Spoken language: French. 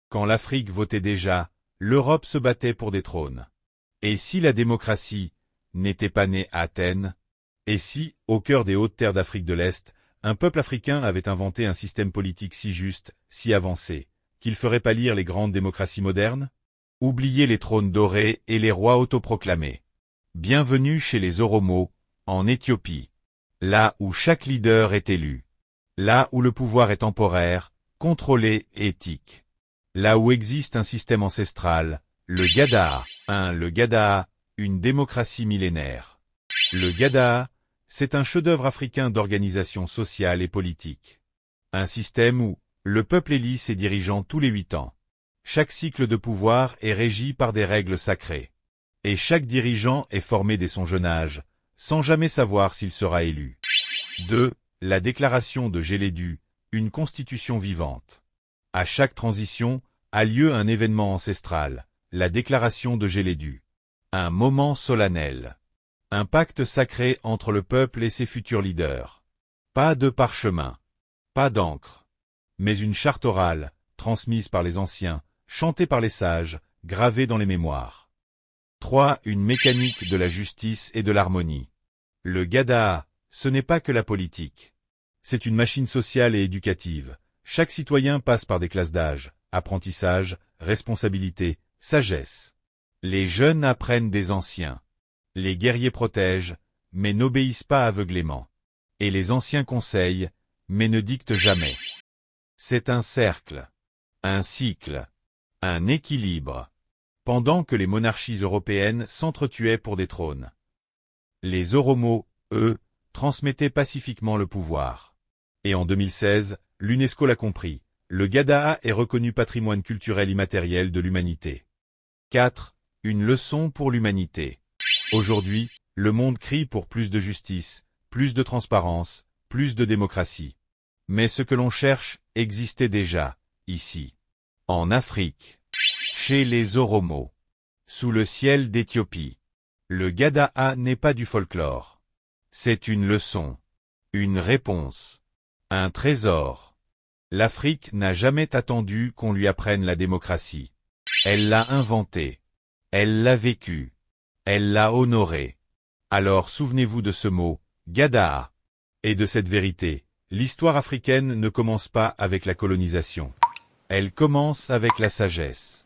Quand l'Afrique votait déjà, l'Europe se battait pour des trônes. Et si la démocratie n'était pas née à Athènes? Et si, au cœur des hautes terres d'Afrique de l'Est, un peuple africain avait inventé un système politique si juste, si avancé, qu'il ferait pâlir les grandes démocraties modernes? Oubliez les trônes dorés et les rois autoproclamés. Bienvenue chez les Oromo, en Éthiopie. Là où chaque leader est élu. Là où le pouvoir est temporaire, contrôlé et éthique. Là où existe un système ancestral, le Gadaa. Le Gadaa, une démocratie millénaire. Le Gadaa, c'est un chef-d'œuvre africain d'organisation sociale et politique. Un système où le peuple élit ses dirigeants tous les 8 ans. Chaque cycle de pouvoir est régi par des règles sacrées. Et chaque dirigeant est formé dès son jeune âge, sans jamais savoir s'il sera élu. 2. La déclaration de Gélédu, une constitution vivante. À chaque transition, a lieu un événement ancestral, la déclaration de Gélédu. Un moment solennel. Un pacte sacré entre le peuple et ses futurs leaders. Pas de parchemin. Pas d'encre. Mais une charte orale, transmise par les anciens, chantée par les sages, gravée dans les mémoires. 3. Une mécanique de la justice et de l'harmonie. Le Gadaa, ce n'est pas que la politique. C'est une machine sociale et éducative. Chaque citoyen passe par des classes d'âge, apprentissage, responsabilité, sagesse. Les jeunes apprennent des anciens. Les guerriers protègent, mais n'obéissent pas aveuglément. Et les anciens conseillent, mais ne dictent jamais. C'est un cercle, un cycle, un équilibre. Pendant que les monarchies européennes s'entretuaient pour des trônes. Les Oromo, eux, transmettaient pacifiquement le pouvoir. Et en 2016, l'UNESCO l'a compris, le Gadaa est reconnu patrimoine culturel immatériel de l'humanité. 4. Une leçon pour l'humanité. Aujourd'hui, le monde crie pour plus de justice, plus de transparence, plus de démocratie. Mais ce que l'on cherche existait déjà, ici. En Afrique. Chez les Oromo. Sous le ciel d'Éthiopie. Le Gadaa n'est pas du folklore. C'est une leçon. Une réponse. Un trésor. L'Afrique n'a jamais attendu qu'on lui apprenne la démocratie. Elle l'a inventée. Elle l'a vécue. Elle l'a honorée. Alors souvenez-vous de ce mot, Gadaa. Et de cette vérité, l'histoire africaine ne commence pas avec la colonisation. Elle commence avec la sagesse.